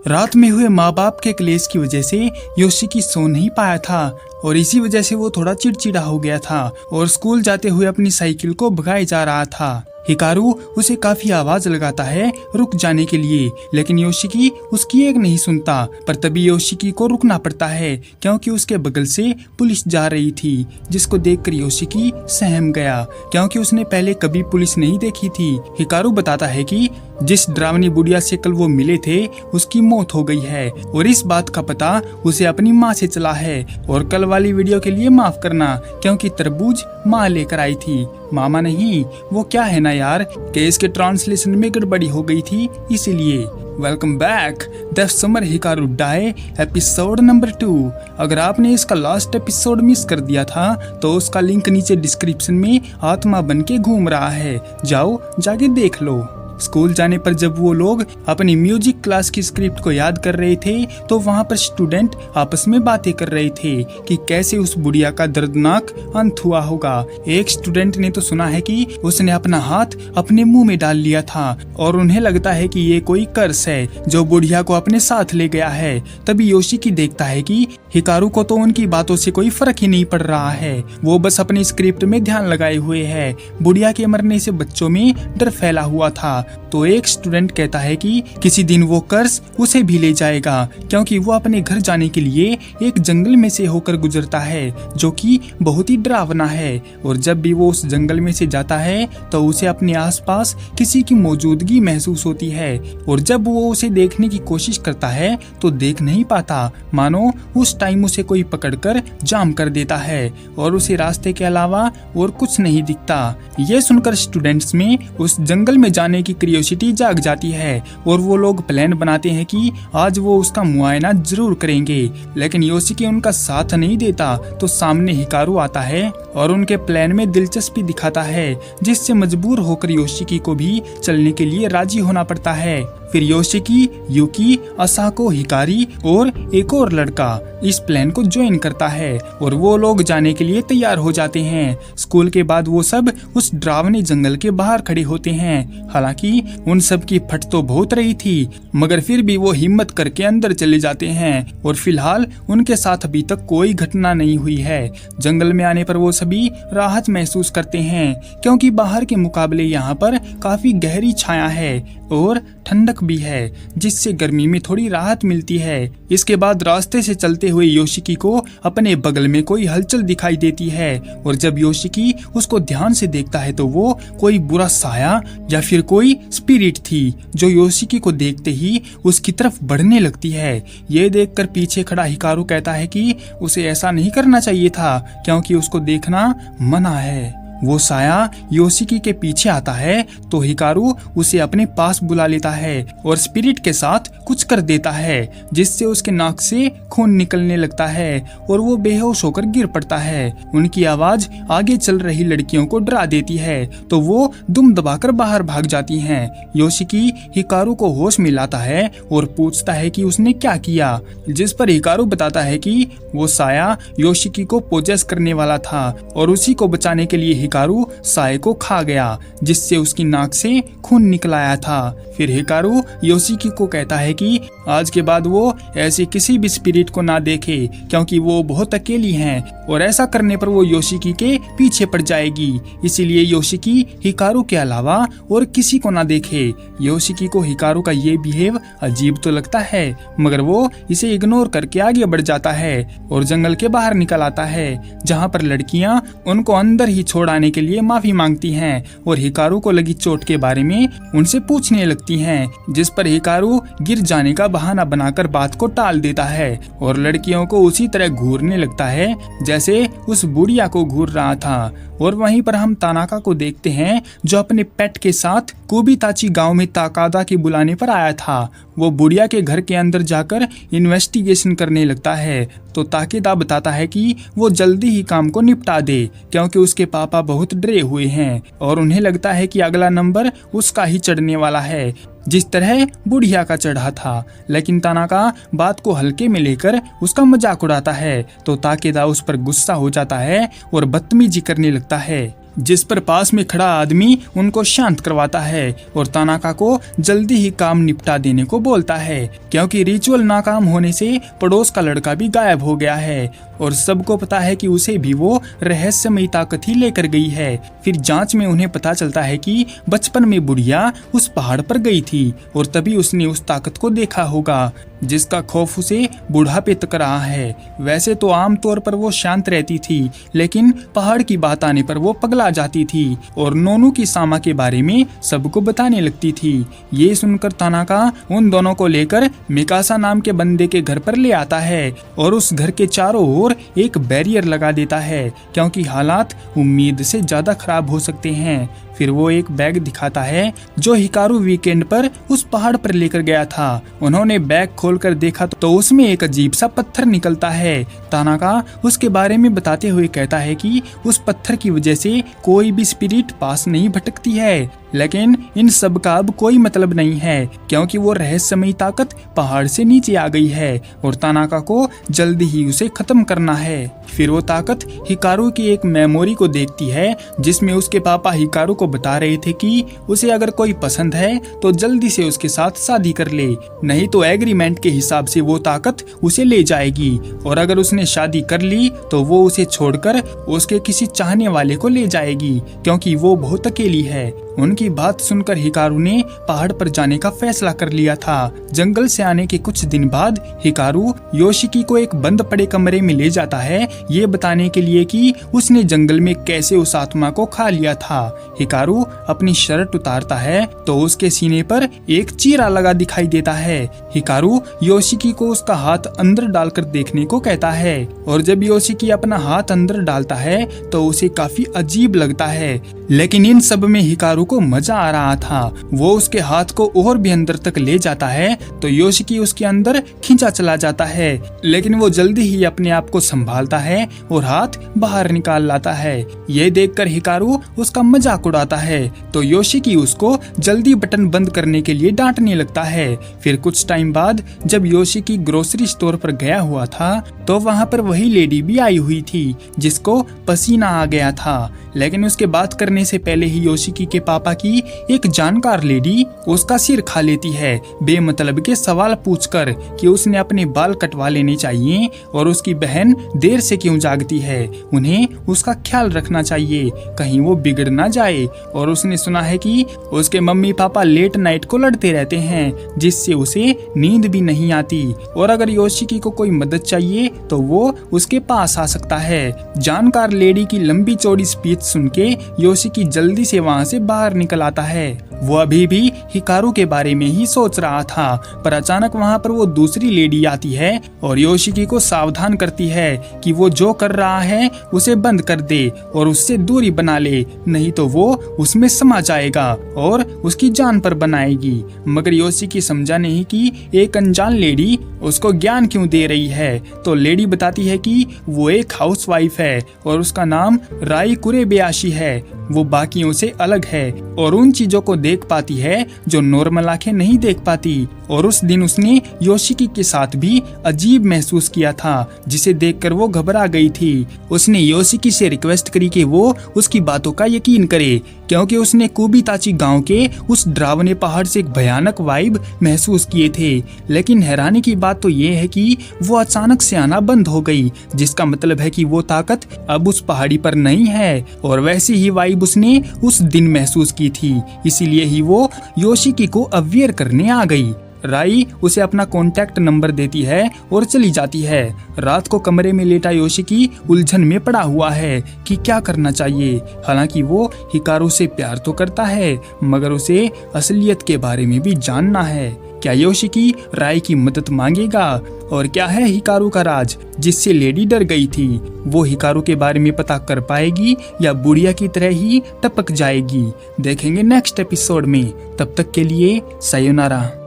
रात में हुए माँ बाप के क्लेश की वजह से योशिकी सो नहीं पाया था और इसी वजह से वो थोड़ा चिड़चिड़ा हो गया था और स्कूल जाते हुए अपनी साइकिल को भगाए जा रहा था। हिकारू उसे काफी आवाज लगाता है रुक जाने के लिए, लेकिन योशिकी उसकी एक नहीं सुनता। पर तभी योशिकी को रुकना पड़ता है क्योंकि उसके बगल से पुलिस जा रही थी, जिसको देखकर योशिकी सहम गया क्योंकि उसने पहले कभी पुलिस नहीं देखी थी। हिकारू बताता है कि जिस डरावनी बुढ़िया से कल वो मिले थे उसकी मौत हो गई है और इस बात का पता उसे अपनी माँ से चला है। और कल वाली वीडियो के लिए माफ करना क्योंकि तरबूज माँ लेकर आई थी, मामा नहीं। वो क्या है ना यार कि इसके ट्रांसलेशन में गड़बड़ी हो गई थी इसीलिए। Welcome back the summer Hikaru died episode number 2। अगर आपने इसका लास्ट एपिसोड मिस कर दिया था तो उसका लिंक नीचे डिस्क्रिप्शन में आत्मा बन के घूम रहा है, जाओ जाके देख लो। स्कूल जाने पर जब वो लोग अपनी म्यूजिक क्लास की स्क्रिप्ट को याद कर रहे थे तो वहाँ पर स्टूडेंट आपस में बातें कर रहे थे कि कैसे उस बुढ़िया का दर्दनाक अंत हुआ होगा। एक स्टूडेंट ने तो सुना है कि उसने अपना हाथ अपने मुंह में डाल लिया था और उन्हें लगता है कि ये कोई कर्स है जो बुढ़िया को अपने साथ ले गया है। तभी योशिकी देखता है कि हिकारू को तो उनकी बातों से कोई फर्क ही नहीं पड़ रहा है, वो बस अपनी स्क्रिप्ट में ध्यान लगाए हुए है। बुढ़िया के मरने से बच्चों में डर फैला हुआ था। तो एक स्टूडेंट कहता है कि किसी दिन वो कर्स उसे भी ले जाएगा क्योंकि वो अपने घर जाने के लिए एक जंगल में से होकर गुजरता है जो कि बहुत ही डरावना है। और जब भी वो उस जंगल में से जाता है तो उसे अपने आसपास किसी की मौजूदगी महसूस होती है और जब वो उसे देखने की कोशिश करता है तो देख नहीं पाता, मानो उस टाइम उसे कोई पकड़कर जाम कर देता है और उसे रास्ते के अलावा और कुछ नहीं दिखता। ये सुनकर स्टूडेंट्स में उस जंगल में जाने की क्यूरियोसिटी जाग जाती है और वो लोग प्लान बनाते हैं कि आज वो उसका मुआयना जरूर करेंगे। लेकिन योशिकी उनका साथ नहीं देता तो सामने हिकारू आता है और उनके प्लान में दिलचस्पी दिखाता है, जिससे मजबूर होकर योशिकी को भी चलने के लिए राजी होना पड़ता है। फिर योशिकी, युकी, असाको, हिकारी और एक और लड़का इस प्लान को ज्वाइन करता है और वो लोग जाने के लिए तैयार हो जाते हैं। स्कूल के बाद वो सब उस डरावने जंगल के बाहर खड़े होते हैं। हालांकि उन सब की फट तो बहुत रही थी मगर फिर भी वो हिम्मत करके अंदर चले जाते हैं और फिलहाल उनके साथ अभी तक कोई घटना नहीं हुई है। जंगल में आने पर वो सभी राहत महसूस करते हैं क्योंकि बाहर के मुकाबले यहाँ पर काफी गहरी छाया है और ठंडक भी है, जिससे गर्मी में थोड़ी राहत मिलती है। इसके बाद रास्ते से चलते हुए योशिकी को अपने बगल में कोई हलचल दिखाई देती है और जब योशिकी उसको ध्यान से देखता है तो वो कोई बुरा साया या फिर कोई स्पिरिट थी जो योशिकी को देखते ही उसकी तरफ बढ़ने लगती है। ये देखकर पीछे खड़ा हिकारू कहता है कि उसे ऐसा नहीं करना चाहिए था क्योंकि उसको देखना मना है। वो साया योशिकी के पीछे आता है तो हिकारू उसे अपने पास बुला लेता है और स्पिरिट के साथ कुछ कर देता है जिससे उसके नाक से खून निकलने लगता है और वो बेहोश होकर गिर पड़ता है। उनकी आवाज आगे चल रही लड़कियों को डरा देती है तो वो दुम दबाकर बाहर भाग जाती हैं। योशिकी हिकारू को होश में लाता है और पूछता है कि उसने क्या किया, जिस पर हिकारू बताता है कि वो साया योशिकी को पोजेस करने वाला था और उसी को बचाने के लिए हिकारू साये को खा गया जिससे उसकी नाक से खून निकल आया था। फिर हिकारू योशिकी को कहता है कि आज के बाद वो ऐसे किसी भी स्पिरिट को ना देखे क्योंकि वो बहुत अकेली हैं और ऐसा करने पर वो योशिकी के पीछे पड़ जाएगी। इसीलिए योशिकी हिकारू के अलावा और किसी को ना देखे। योशिकी को हिकारू का ये बिहेव अजीब तो लगता है मगर वो इसे इग्नोर करके आगे बढ़ जाता है और जंगल के बाहर निकल आता है जहाँ पर लड़कियाँ उनको अंदर ही छोड़ आने के लिए माफी मांगती हैं और हिकारू को लगी चोट के बारे में उनसे पूछने लगती हैं, जिस पर हिकारू गिर जाने का बहाना बनाकर बात को टाल देता है और लड़कियों को उसी तरह घूरने लगता है जैसे उस बुढ़िया को घूर रहा था। और वहीं पर हम तानाका को देखते हैं जो अपने पेट के साथ कोबिताची गांव में ताकादा के बुलाने पर आया था। वो बुढ़िया के घर के अंदर जाकर इन्वेस्टिगेशन करने लगता है तो ताकेदा बताता है कि वो जल्दी ही काम को निपटा दे क्योंकि उसके पापा बहुत डरे हुए हैं और उन्हें लगता है कि अगला नंबर उसका ही चढ़ने वाला है जिस तरह बुढ़िया का चढ़ा था। लेकिन तानाका बात को हल्के में लेकर उसका मजाक उड़ाता है तो ताकेदा उस पर गुस्सा हो जाता है और बदतमीजी करने लगता है। जिस पर पास में खड़ा आदमी उनको शांत करवाता है और तानाका को जल्दी ही काम निपटा देने को बोलता है, क्योंकि रिचुअल नाकाम होने से पड़ोस का लड़का भी गायब हो गया है और सबको पता है कि उसे भी वो रहस्यमयी ताकत ही लेकर गई है। फिर जांच में उन्हें पता चलता है कि बचपन में बुढ़िया उस पहाड़ पर गई थी और तभी उसने उस ताकत को देखा होगा जिसका खौफ उसे बुढ़ापे तक रहा है। वैसे तो आमतौर पर वो शांत रहती थी, लेकिन पहाड़ की बात आने पर वो पगला जाती थी और नोनू की सामा के बारे में सबको बताने लगती थी। ये सुनकर तानाका उन दोनों को लेकर मिकासा नाम के बंदे के घर पर ले आता है और उस घर के चारों ओर एक बैरियर लगा देता है, क्योंकि हालात उम्मीद से ज्यादा खराब हो सकते हैं। फिर वो एक बैग दिखाता है जो हिकारू वीकेंड पर उस पहाड़ पर लेकर गया था। उन्होंने बैग खोलकर देखा तो उसमें एक अजीब सा पत्थर निकलता है। तानाका उसके बारे में बताते हुए कहता है कि उस पत्थर की वजह से कोई भी स्पिरिट पास नहीं भटकती है, लेकिन इन सब का अब कोई मतलब नहीं है, क्योंकि वो रहस्यमयी ताकत पहाड़ से नीचे आ गई है और तानाका को जल्दी ही उसे खत्म करना है। फिर वो ताकत हिकारू की एक मेमोरी को देखती है जिसमें उसके पापा हिकारू को बता रहे थे कि उसे अगर कोई पसंद है तो जल्दी से उसके साथ शादी कर ले, नहीं तो एग्रीमेंट के हिसाब से वो ताकत उसे ले जाएगी और अगर उसने शादी कर ली तो वो उसे छोड़कर उसके किसी चाहने वाले को ले जाएगी, क्योंकि वो बहुत अकेली है। उनकी बात सुनकर हिकारू ने पहाड़ पर जाने का फैसला कर लिया था। जंगल से आने के कुछ दिन बाद हिकारू योशिकी को एक बंद पड़े कमरे में ले जाता है, ये बताने के लिए कि उसने जंगल में कैसे उस आत्मा को खा लिया था। हिकारू अपनी शर्ट उतारता है तो उसके सीने पर एक चीरा लगा दिखाई देता है। हिकारू योशिकी को उसका हाथ अंदर डालकर देखने को कहता है और जब योशिकी अपना हाथ अंदर डालता है तो उसे काफी अजीब लगता है, लेकिन इन सब में हिकारू को मजा आ रहा था। वो उसके हाथ को और भी अंदर तक ले जाता है तो योशिकी उसके अंदर खींचा चला जाता है, लेकिन वो जल्दी ही अपने आप को संभालता है और हाथ बाहर निकाल लाता है। ये देखकर हिकारू उसका मजाक उड़ाता है तो योशिकी उसको जल्दी बटन बंद करने के लिए डांटने लगता है। फिर कुछ टाइम बाद जब योशिकी ग्रोसरी स्टोर पर गया हुआ था तो वहाँ पर वही लेडी भी आई हुई थी जिसको पसीना आ गया था, लेकिन उसके बात करने से पहले ही योशिकी के पापा की एक जानकार लेडी उसका सिर खा लेती है, बेमतलब के सवाल पूछकर कि उसने अपने बाल कटवा लेने चाहिए और उसकी बहन देर से क्यों जागती है, उन्हें उसका ख्याल रखना चाहिए कहीं वो बिगड़ ना जाए। और उसने सुना है कि उसके मम्मी पापा लेट नाइट को लड़ते रहते हैं जिससे उसे नींद भी नहीं आती और अगर योशिकी को कोई मदद चाहिए तो वो उसके पास आ सकता है। जानकार लेडी की लंबी चौड़ी स्पीच सुन के योशिकी जल्दी से वहाँ से बाहर निकल आता है। वो अभी भी हिकारू के बारे में ही सोच रहा था, पर अचानक वहाँ पर वो दूसरी लेडी आती है और योशिकी को सावधान करती है कि वो जो कर रहा है उसे बंद कर दे और उससे दूरी बना ले, नहीं तो वो उसमें समा जाएगा और उसकी जान पर बनाएगी। मगर योशिकी समझा नहीं कि एक अनजान लेडी उसको ज्ञान क्यों दे रही है, तो लेडी बताती है कि वो एक हाउसवाइफ है और उसका नाम राई कुरेबयाशी है। वो बाकियों से अलग है और उन चीजों को देख पाती है जो नॉर्मल आंखें नहीं देख पाती। और उस दिन उसने योशिकी के साथ भी अजीब महसूस किया था जिसे देखकर वो घबरा गई थी। उसने योशिकी से रिक्वेस्ट करी कि वो उसकी बातों का यकीन करे, क्योंकि उसने कुबिताची गांव के उस डरावने पहाड़ से एक भयानक वाइब महसूस किए थे। लेकिन हैरानी की बात तो ये है कि वो अचानक से आना बंद हो गई, जिसका मतलब है कि वो ताकत अब उस पहाड़ी पर नहीं है और वैसी ही वाइब उसने उस दिन महसूस की थी, इसीलिए ही वो योशिकी को अवेयर करने आ गई। राई उसे अपना कॉन्टैक्ट नंबर देती है और चली जाती है। रात को कमरे में लेटा योशिकी उलझन में पड़ा हुआ है कि क्या करना चाहिए। हालांकि वो हिकारू से प्यार तो करता है, मगर उसे असलियत के बारे में भी जानना है। क्या योशिकी राई की मदद मांगेगा? और क्या है हिकारू का राज जिससे लेडी डर गई थी? वो हिकारू के बारे में पता कर पाएगी या बुढ़िया की तरह ही टपक जाएगी? देखेंगे नेक्स्ट एपिसोड में। तब तक के लिए सायोनारा।